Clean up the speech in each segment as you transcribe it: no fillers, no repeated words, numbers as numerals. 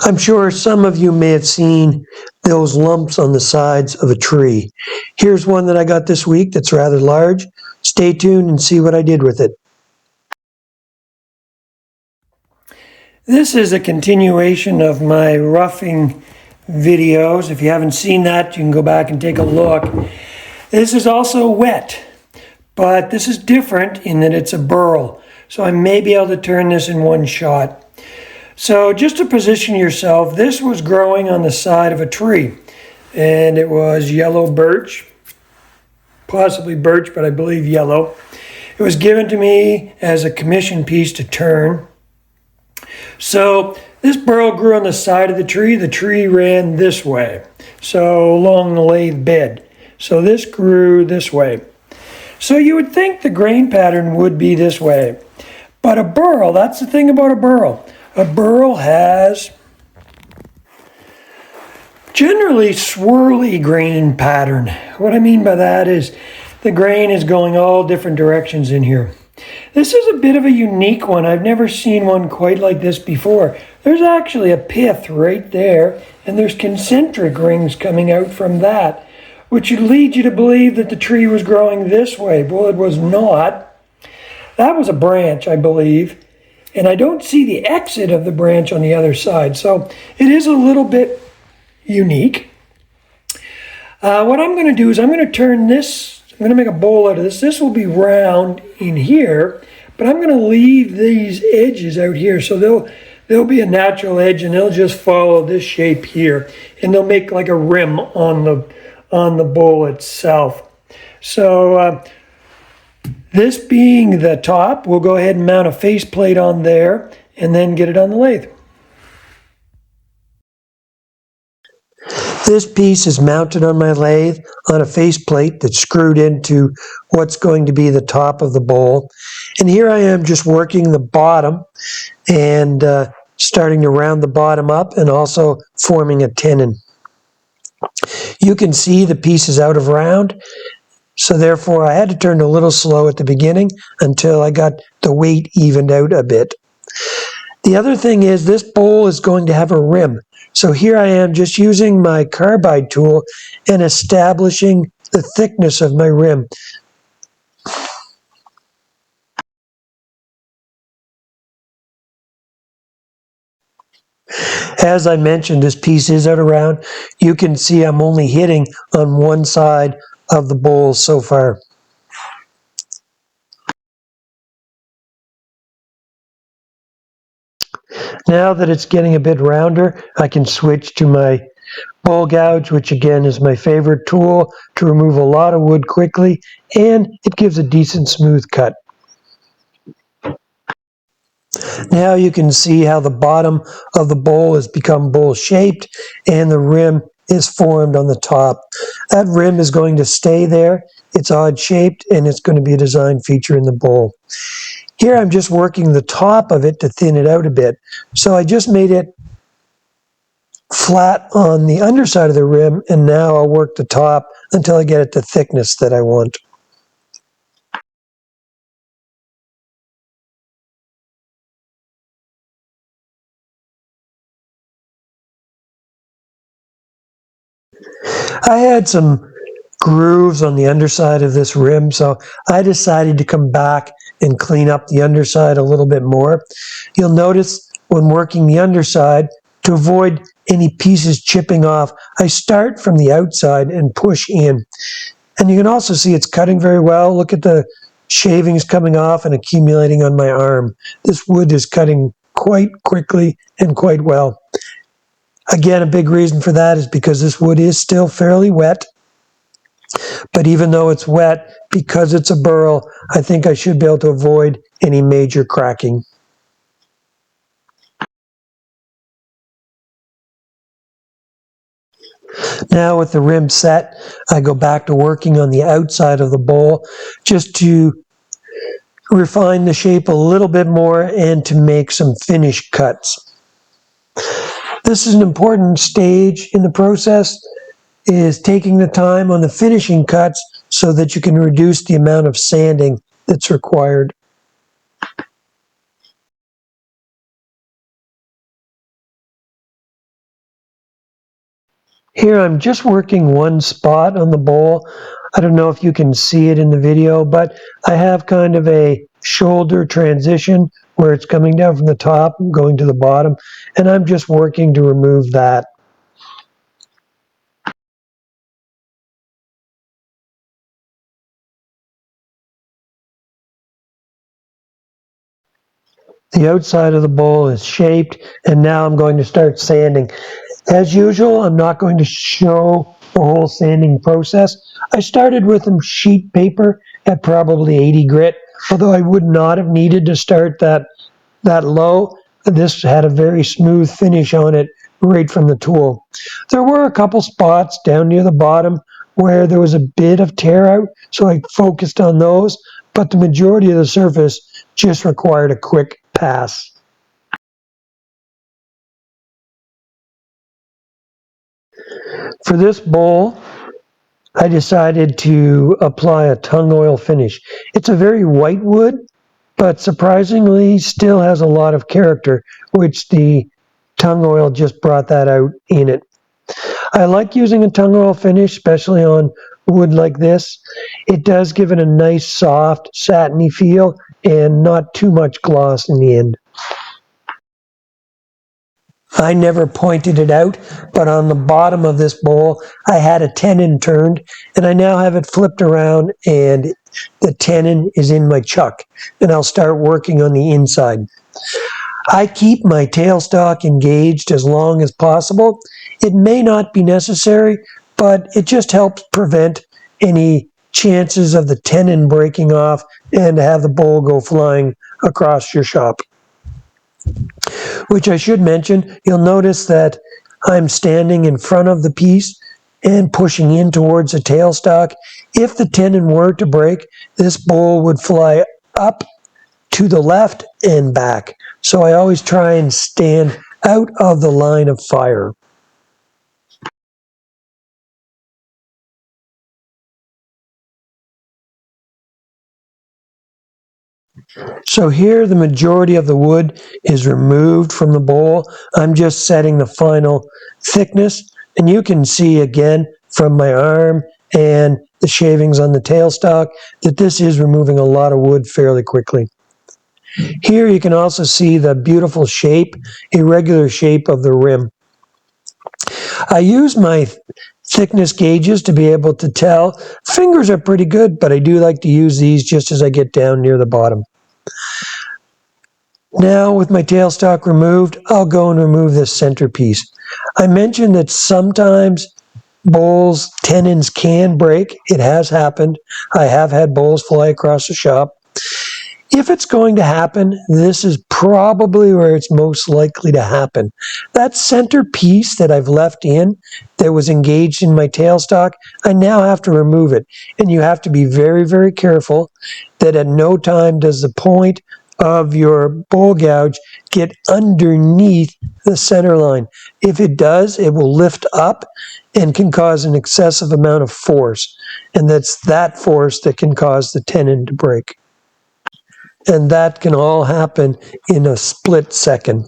I'm sure some of you may have seen those lumps on the sides of a tree. Here's one that I got this week that's rather large. Stay tuned and see what I did with it. This is a continuation of my roughing videos. If you haven't seen that, you can go back and take a look. This is also wet, but this is different in that it's a burl. So I may be able to turn this in one shot. So just to position yourself, this was growing on the side of a tree, and it was yellow birch, possibly birch, but I believe yellow. It was given to me as a commission piece to turn. So this burl grew on the side of the tree. The tree ran this way, so along the lathe bed. So this grew this way. So you would think the grain pattern would be this way. But a burl, that's the thing about a burl. A burl has generally swirly grain pattern. What I mean by that is the grain is going all different directions in here. This is a bit of a unique one. I've never seen one quite like this before. There's actually a pith right there, and there's concentric rings coming out from that, which would lead you to believe that the tree was growing this way. Well, it was not. That was a branch, I believe. And I don't see the exit of the branch on the other side. So it is a little bit unique. What I'm going to do is I'm going to turn this, I'm going to make a bowl out of this. This will be round in here, but I'm going to leave these edges out here. So there'll be a natural edge, and they'll just follow this shape here. And they'll make like a rim on the bowl itself. So this being the top, we'll go ahead and mount a faceplate on there and then get it on the lathe. This piece is mounted on my lathe on a faceplate that's screwed into what's going to be the top of the bowl. And here I am just working the bottom and starting to round the bottom up and also forming a tenon. You can see the piece is out of round. So therefore, I had to turn a little slow at the beginning until I got the weight evened out a bit. The other thing is this bowl is going to have a rim. So here I am just using my carbide tool and establishing the thickness of my rim. As I mentioned, this piece is out of round. You can see I'm only hitting on one side of the bowl so far. Now that it's getting a bit rounder, I can switch to my bowl gouge, which again is my favorite tool to remove a lot of wood quickly, and it gives a decent smooth cut. Now you can see how the bottom of the bowl has become bowl shaped and the rim is formed on the top. That rim is going to stay there. It's odd shaped and it's going to be a design feature in the bowl. Here I'm just working the top of it to thin it out a bit. So I just made it flat on the underside of the rim, and now I'll work the top until I get it the thickness that I want. I had some grooves on the underside of this rim, so I decided to come back and clean up the underside a little bit more. You'll notice when working the underside, to avoid any pieces chipping off, I start from the outside and push in. And you can also see it's cutting very well. Look at the shavings coming off and accumulating on my arm. This wood is cutting quite quickly and quite well. Again, a big reason for that is because this wood is still fairly wet. But even though it's wet, because it's a burl, I think I should be able to avoid any major cracking. Now with the rim set, I go back to working on the outside of the bowl just to refine the shape a little bit more and to make some finish cuts. This is an important stage in the process, is taking the time on the finishing cuts so that you can reduce the amount of sanding that's required. Here I'm just working one spot on the bowl. I don't know if you can see it in the video, but I have kind of a shoulder transition where it's coming down from the top and going to the bottom, and I'm just working to remove that. The outside of the bowl is shaped, and now I'm going to start sanding. As usual, I'm not going to show the whole sanding process. I started with some sheet paper at probably 80 grit, although I would not have needed to start that low. This had a very smooth finish on it right from the tool. There were a couple spots down near the bottom where there was a bit of tear out, so I focused on those, but the majority of the surface just required a quick pass. For this bowl, I decided to apply a tung oil finish. It's a very white wood, but surprisingly still has a lot of character, which the tung oil just brought that out in it. I like using a tung oil finish, especially on wood like this. It does give it a nice, soft, satiny feel and not too much gloss in the end. I never pointed it out, but on the bottom of this bowl, I had a tenon turned, and I now have it flipped around, and the tenon is in my chuck, and I'll start working on the inside. I keep my tailstock engaged as long as possible. It may not be necessary, but it just helps prevent any chances of the tenon breaking off and have the bowl go flying across your shop. Which I should mention, you'll notice that I'm standing in front of the piece and pushing in towards the tailstock. If the tenon were to break, this bowl would fly up to the left and back. So I always try and stand out of the line of fire. So here the majority of the wood is removed from the bowl. I'm just setting the final thickness, and you can see again from my arm and the shavings on the tailstock that this is removing a lot of wood fairly quickly. Here you can also see the beautiful shape, irregular shape of the rim. I use my thickness gauges to be able to tell. Fingers are pretty good, but I do like to use these just as I get down near the bottom. Now, with my tailstock removed, I'll go and remove this centerpiece. I mentioned that sometimes bowls, tenons can break. It has happened. I have had bowls fly across the shop. If it's going to happen, this is probably where it's most likely to happen. That center piece that I've left in that was engaged in my tailstock, I now have to remove it. And you have to be very, very careful that at no time does the point of your bowl gouge get underneath the center line. If it does, it will lift up and can cause an excessive amount of force. And that's that force that can cause the tenon to break. And that can all happen in a split second.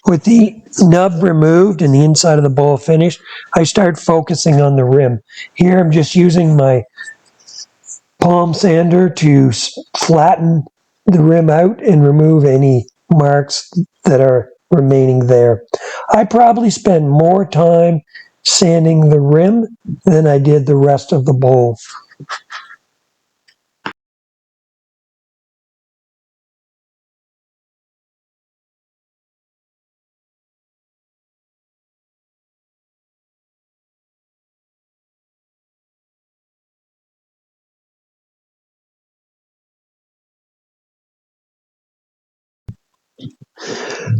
With the nub removed and the inside of the bowl finished, I start focusing on the rim. Here I'm just using my palm sander to flatten the rim out and remove any marks that are remaining there. I probably spent more time sanding the rim than I did the rest of the bowl.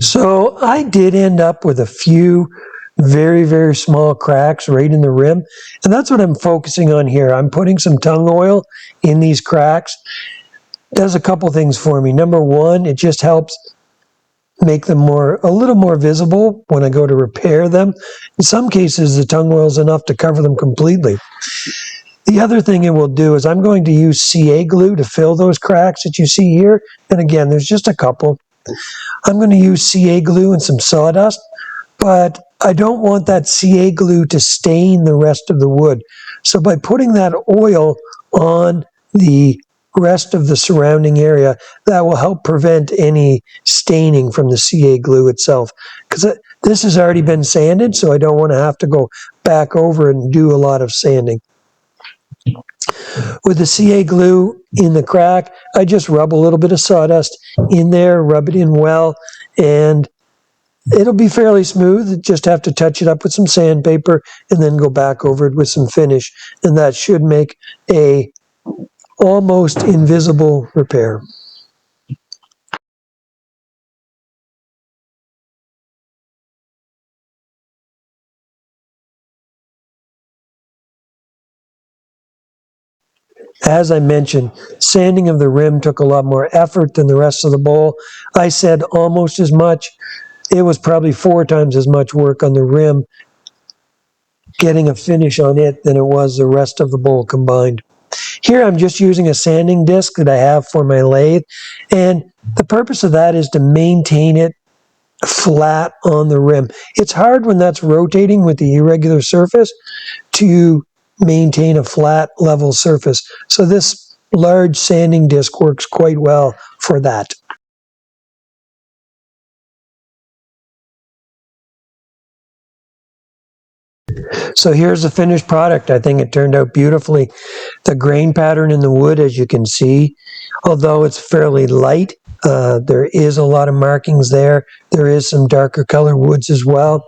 So I did end up with a few very, very small cracks right in the rim. And that's what I'm focusing on here. I'm putting some tung oil in these cracks. It does a couple things for me. Number one, it just helps make them a little more visible when I go to repair them. In some cases, the tung oil is enough to cover them completely. The other thing it will do is I'm going to use CA glue to fill those cracks that you see here. And again, there's just a couple. I'm going to use CA glue and some sawdust, but I don't want that CA glue to stain the rest of the wood. So by putting that oil on the rest of the surrounding area, that will help prevent any staining from the CA glue itself. Because this has already been sanded, so I don't want to have to go back over and do a lot of sanding. With the CA glue in the crack, I just rub a little bit of sawdust in there, rub it in well, and it'll be fairly smooth. You just have to touch it up with some sandpaper and then go back over it with some finish, and that should make a almost invisible repair. As I mentioned, sanding of the rim took a lot more effort than the rest of the bowl. I said almost as much. It was probably 4 times as much work on the rim getting a finish on it than it was the rest of the bowl combined. Here I'm just using a sanding disc that I have for my lathe, and the purpose of that is to maintain it flat on the rim. It's hard when that's rotating with the irregular surface to maintain a flat level surface. So this large sanding disc works quite well for that. So here's the finished product. I think it turned out beautifully. The grain pattern in the wood, as you can see, although it's fairly light, there is a lot of markings there. There is some darker color woods as well.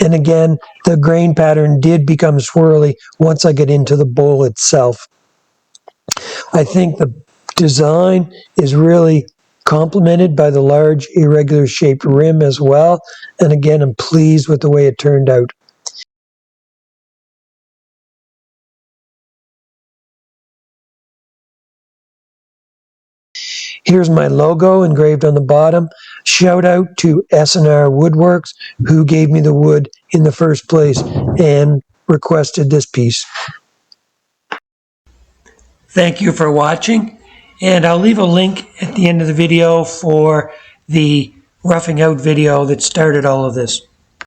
And again, the grain pattern did become swirly once I get into the bowl itself. I think the design is really complemented by the large irregular shaped rim as well. And again, I'm pleased with the way it turned out. Here's my logo engraved on the bottom. Shout out to S&R Woodworks, who gave me the wood in the first place and requested this piece. Thank you for watching, and I'll leave a link at the end of the video for the roughing out video that started all of this.